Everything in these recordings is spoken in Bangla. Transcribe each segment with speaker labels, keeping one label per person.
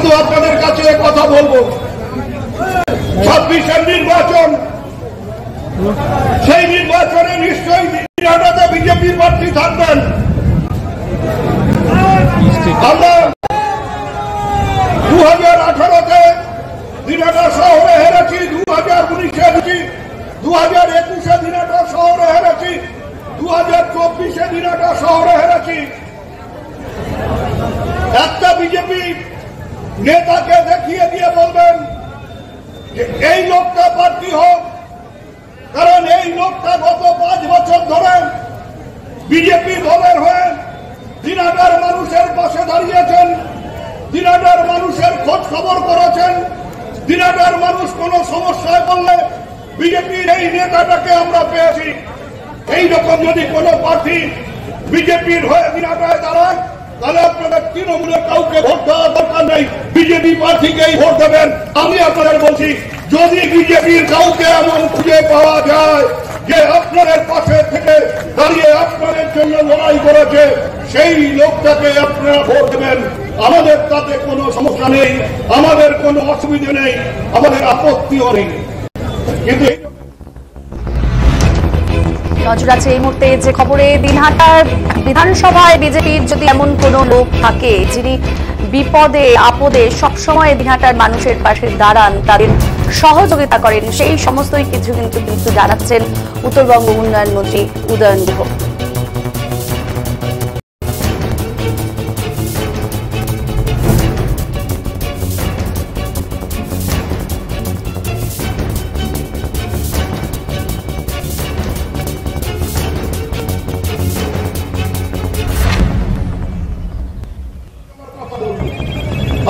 Speaker 1: শুধু আপনাদের কাছে কথা বলবো, 26-এর নির্বাচন, সেই নির্বাচনে নিশ্চয়ই দিনহাটাতে বিজেপির প্রার্থী থাকবেন। আমরা 2018-তে দিনহাটা শহরে হেরেছি, 2019-এ হেরেছি, 2021-এ দিনহাটা শহরে হেরেছি, 2024-এ দিনহাটা শহরে হেরেছি। একটা বিজেপি নেতাকে দেখিয়ে দিয়ে বলবেন যে এই লোকটা প্রার্থী হোক, কারণ এই লোকটা গত 5 বছর ধরে বিজেপি দলের হয়ে দিনহাটার মানুষের পাশে দাঁড়িয়েছেন, দিনহাটার মানুষের খোঁজ খবর করেছেন। দিনহাটার মানুষ কোন সমস্যায় পড়লে বিজেপির এই নেতাটাকে আমরা পেয়েছি। এইরকম যদি কোন প্রার্থী বিজেপির হয়ে দিনহাটায় দাঁড়ায়, তাহলে আপনাদের তৃণমূলের কাউকে ভোট দেওয়ার দরকার নেই, বিজেপি প্রার্থীকেই ভোট দেবেন। আমি আপনাদের বলছি, যদি বিজেপির কাউকে এমন খুঁজে পাওয়া যায় যে আপনাদের পাশে থেকে দাঁড়িয়ে আপনাদের জন্য লড়াই করেছে, সেই লোকটাকে আপনারা ভোট দেবেন। আমাদের তাতে কোনো সমস্যা নেই, আমাদের কোনো অসুবিধা নেই, আমাদের আপত্তিও নেই। কিন্তু
Speaker 2: নজর আছে এই মুহূর্তে যে খবরে, দিনহাটার বিধানসভায় বিজেপির যদি এমন কোন লোক থাকে যিনি বিপদে আপদে সবসময় দিনহাটার মানুষের পাশে দাঁড়ান, তাদের সহযোগিতা করেন, সেই সমস্তই কিছু কিন্তু জানাচ্ছেন উত্তরবঙ্গ উন্নয়ন মন্ত্রী উদয়ন গুহ।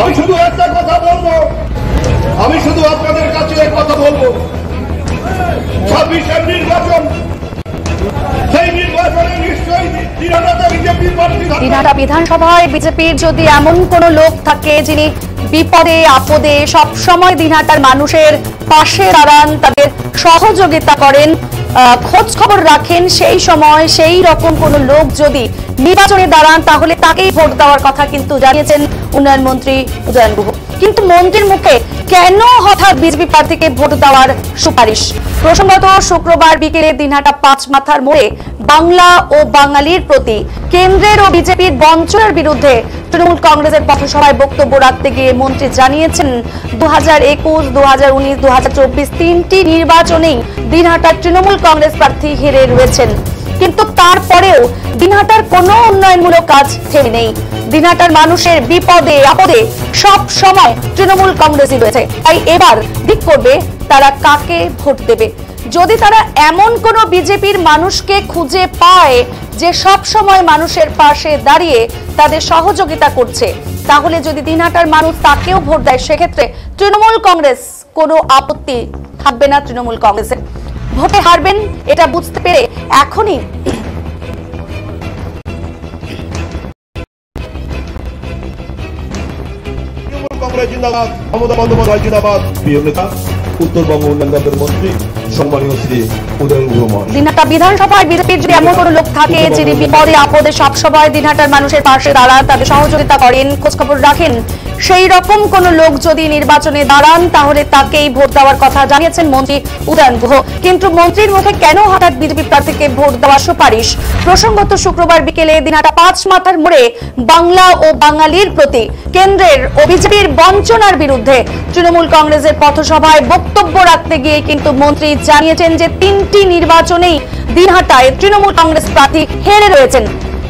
Speaker 1: আমি শুধু একটা কথা বলবো, আমি শুধু আপনাদের কাছে কথা বলবো, 26-এর নির্বাচন, সেই নির্বাচনে নিশ্চয়ই দিনহাটাতে বিজেপির প্রার্থী থাকবেন।
Speaker 2: দিনহাটা বিধানসভায় বিজেপির যদি এমন কোন লোক থাকে যিনি বিপদে আপদে সবসময় দিনহাটার মানুষের পাশে দাঁড়ান, তাদের সহযোগিতা করেন, খোঁজ খবর রাখেন, সেই সময় সেই রকম কোন লোক যদি নির্বাচনে দাঁড়ান, তাহলে তাকেই ভোট দেওয়ার কথা কিন্তু জানিয়েছেন উন্নয়ন মন্ত্রী উদয়ন গুহ। কিন্তু মন্ত্রীর মুখে কেন হঠাৎ বিজেপি প্রার্থীকে ভোট দেওয়ার সুপারিশ? প্রসঙ্গত শুক্রবার বিকেলে দিনহাটা 5 মাথার মোড়ে বাংলা ও বাঙালির প্রতি কেন্দ্রের ও বিজেপির বঞ্চনার বিরুদ্ধে তৃণমূল কংগ্রেসের পথসভায় বক্তব্য রাখতে গিয়ে মন্ত্রী জানিয়েছেন, 2021, 2019, 2024 তিনটি নির্বাচনেই দিনহাটার তৃণমূল কংগ্রেস প্রার্থী হেরে রয়েছেন। কিন্তু তারপরেও দিনহাটার কোনো উন্নয়নমূলক কাজ থেমে নেই। দিনহাটার মানুষের বিপদে আপদে সব সময় তৃণমূল কংগ্রেসই রয়েছে। তাই এবার ঠিক করবে তারা কাকে ভোট দেবে। যদি তারা এমন কোন বিজেপির মানুষকে খুঁজে পায় যে সব সময় মানুষের পাশে দাঁড়িয়ে তাদের সহযোগিতা করছে, তাহলে যদি দিনহাটার মানুষ তাকেও ভোট দেয়, সেক্ষেত্রে তৃণমূল কংগ্রেস কোনো আপত্তি থাকবে না তৃণমূল কংগ্রেসের। ভোটে হারবেন এটা বুঝতে পেরে এখনই
Speaker 1: কংগ্রেস জিন্দাবাদ, মমতা বন্দ্যোপাধ্যায় জিন্দাবাদ। প্রিয় নেতা উত্তরবঙ্গ উন্নয়ন মন্ত্রী সম্মানীয় শ্রী উদয়ন গুহ।
Speaker 2: দিনহাটা বিধানসভায় বিজেপির যদি এমন কোন লোক থাকে যিনি বিপদে আপদে সবসময় দিনহাটার মানুষের পাশে দাঁড়ান, তাদের সহযোগিতা করেন, খোঁজখবর রাখেন, সেই রকম কোন লোক যদি নির্বাচনে দাঁড়ান, তাহলে তাকেই ভোট দেওয়ার কথা জানিয়েছেন মন্ত্রী উদয়ন গুহ। কিন্তু মন্ত্রীর মুখে কেন হঠাৎ বিজেপি প্রার্থীকে ভোট দেওয়ার সুপারিশ? প্রসঙ্গত শুক্রবার বিকেলে দিনহাটা 5 মাথার মোড়ে বাংলা ও বাঙালির প্রতি কেন্দ্রের ও বিজেপির বঞ্চনার বিরুদ্ধে তৃণমূল কংগ্রেসের পথসভায় বক্তব্য রাখতে গিয়ে কিন্তু মন্ত্রী জানিয়েছেন যে তিনটি নির্বাচনেই দিনহাটায় তৃণমূল কংগ্রেস প্রার্থী হেরে রয়েছেন।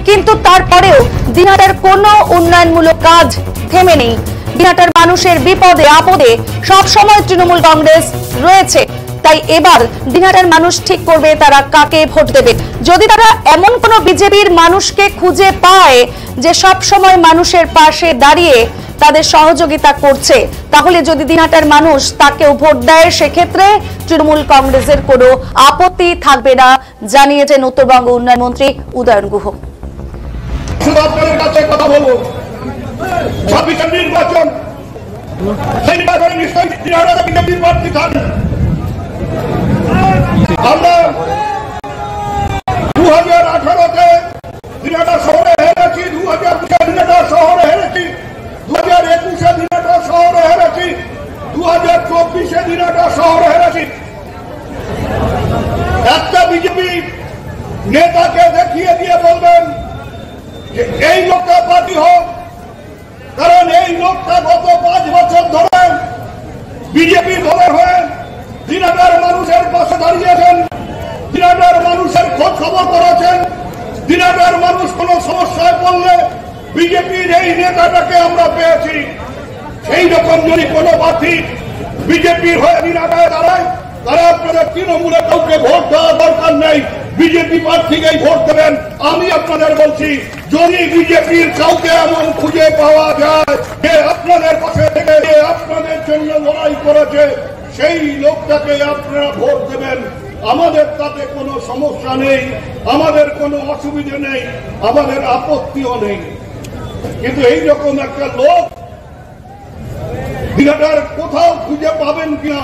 Speaker 2: কিন্তু তারপরেও দিনহাটার কোনো উন্নয়নমূলক কাজ থেমে নেই। দিনহাটার মানুষের বিপদে আপদে সব সময় তৃণমূল কংগ্রেস রয়েছে। তাই এবার দিনহাটার মানুষ ঠিক করবে তারা কাকে ভোট দেবে। যদি তারা এমন কোন বিজেপির মানুষকে খুঁজে পায় যে সব সময় মানুষের পাশে দাঁড়িয়ে তাদের সহযোগিতা করছে, তাহলে যদি দিনহাটার মানুষ তাকেও ভোট দেয়, সেক্ষেত্রে তৃণমূল কংগ্রেসের কোনো আপত্তি থাকবে না, জানিয়েছেন উত্তরবঙ্গ উন্নয়ন মন্ত্রী উদয়ন গুহ।
Speaker 1: শুধু আপনাদের কাছে কথা বলবো, 26-এর নির্বাচন, সেই নির্বাচনে নিশ্চয়ই দিনহাটাতে বিজেপির প্রার্থী থাকবেন। আমরা 2018-তে দিনহাটা শহরে হেরেছি, 2020-এ দিনহাটা শহরে হেরেছি, 2021-এ দিনহাটা লোকটা গত 5 বছর ধরে বিজেপি দলের হয়ে দিনাটার মানুষের পাশে দাঁড়িয়েছেন, দিনাটার মানুষের খোঁজ খবর করেছেন। দিনাটার মানুষ কোন সমস্যায় পড়লে বিজেপির এই নেতাটাকে আমরা পেয়েছি। সেই রকম যদি কোনো প্রার্থী বিজেপির হয়ে দিনাটায় দাঁড়ায়, তারা আপনাদের তৃণমূলে কাউকে ভোট দেওয়া দরকার নেই, বিজেপি প্রার্থীকেই ভোট দেবেন। আমি আপনাদের বলছি, যদি বিজেপির কাউকে এমন খুঁজে পাওয়া যায় যে আপনাদের পাশে থেকে আপনাদের জন্য লড়াই করেছে, সেই লোকটাকে আপনারা ভোট দেবেন। আমাদের তাতে কোনো সমস্যা নেই, আমাদের কোনো অসুবিধা নেই, আমাদের আপত্তিও নেই। কিন্তু এইরকম একটা লোক দিনাটার কোথাও খুঁজে পাবেন কিনা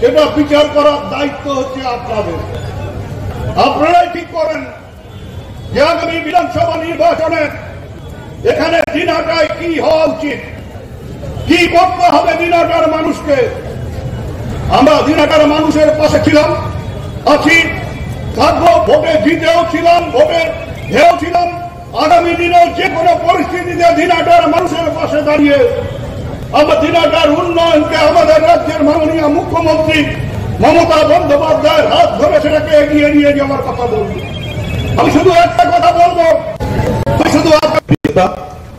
Speaker 1: সেটা বিচার করার দায়িত্ব হচ্ছে আপনাদের। আপনারাই ঠিক করেন যে আগামী বিধানসভা নির্বাচনে এখানে দিনাটায় কি হওয়া উচিত, কি করতে হবে দিনাটার মানুষকে। আমরা দিনাটার মানুষের পাশে ছিলাম, আছি, থাকবো, ভোটে জিতেও ছিলাম, ভোটে হেও ছিলাম। আগামী দিনেও যে কোনো পরিস্থিতিতে দিনাটার মানুষের পাশে দাঁড়িয়ে আমরা দিনাটার উন্নয়নকে আমাদের রাজ্যের মাননীয় মুখ্যমন্ত্রী মমতা বন্দ্যোপাধ্যায়ের হাত ধরে সেটাকে এগিয়ে নিয়ে যাওয়ার কথা বলব। আমি শুধু একটা কথা বলবো,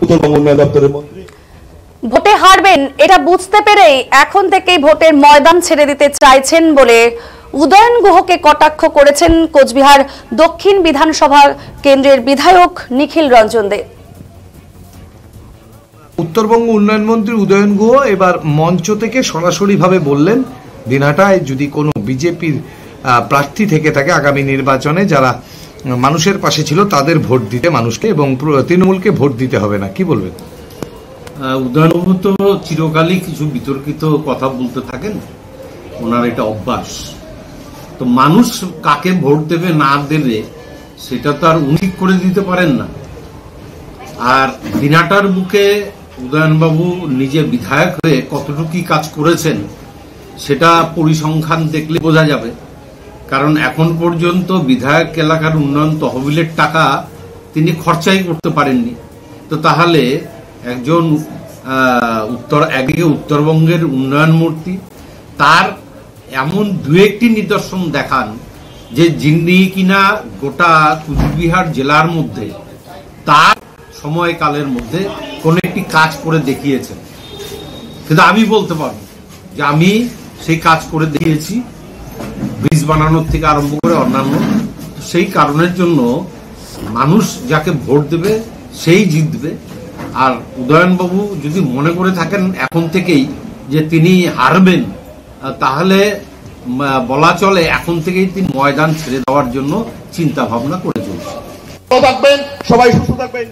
Speaker 3: উত্তরবঙ্গ উন্নয়ন দপ্তরের মন্ত্রী
Speaker 2: ভোটে হারবেন এটা বুঝতে পেরেই এখন থেকেই ভোটের ময়দান ছেড়ে দিতে চাইছেন বলে উদয়ন গুহকে কটাক্ষ করেছেন কোচবিহার দক্ষিণ বিধানসভা কেন্দ্রের বিধায়ক নিখিল রঞ্জন দে।
Speaker 4: উত্তরবঙ্গ উন্নয়ন মন্ত্রী উদয়ন গুহ এবার মঞ্চ থেকে সরাসরিভাবে বললেন, দিনহাটায় যদি কোনো বিজেপির প্রার্থী থেকে থাকে আগামী নির্বাচনে যারা মানুষের পাশে ছিল তাদের ভোট দিতে মানুষকে এবং তৃণমূলকে ভোট দিতে হবে না। কি বলবেন?
Speaker 5: উদয়নবাবু তো চিরকালই কিছু বিতর্কিত কথা বলতে থাকেন, ওনার এটা অভ্যাস। তো মানুষ কাকে ভোট দেবে না দেবে সেটা তো আর উনি করে দিতে পারেন না। আর দিনাটার বুকে উদয়নবাবু নিজে বিধায়ক হয়ে কতটুকু কাজ করেছেন সেটা পরিসংখ্যান দেখলে বোঝা যাবে। কারণ এখন পর্যন্ত বিধায়ক এলাকার উন্নয়ন তহবিলের টাকা তিনি খরচাই করতে পারেননি। তো তাহলে একজন একদিকে উত্তরবঙ্গের উন্নয়ন মূর্তি, তার এমন দু একটি নিদর্শন দেখান যে যিনি কিনা গোটা কুচবিহার জেলার মধ্যে তার সময়কালের মধ্যে কোনো একটি কাজ করে দেখিয়েছেন। কিন্তু আমি বলতে পারবো যে আমি সেই কাজ করে দেখিয়েছি, ব্রিজ বানানোর থেকে আরম্ভ করে অন্যান্য। সেই কারণের জন্য মানুষ যাকে ভোট দেবে সেই জিতবে। আর উদয়নবাবু যদি মনে করে থাকেন এখন থেকেই যে তিনি হারবেন, তাহলে বলা চলে এখন থেকেই তিনি ময়দান ছেড়ে দেওয়ার জন্য চিন্তা ভাবনা করে চলছেন।
Speaker 3: থাকবেন, সবাই সুস্থ থাকবেন।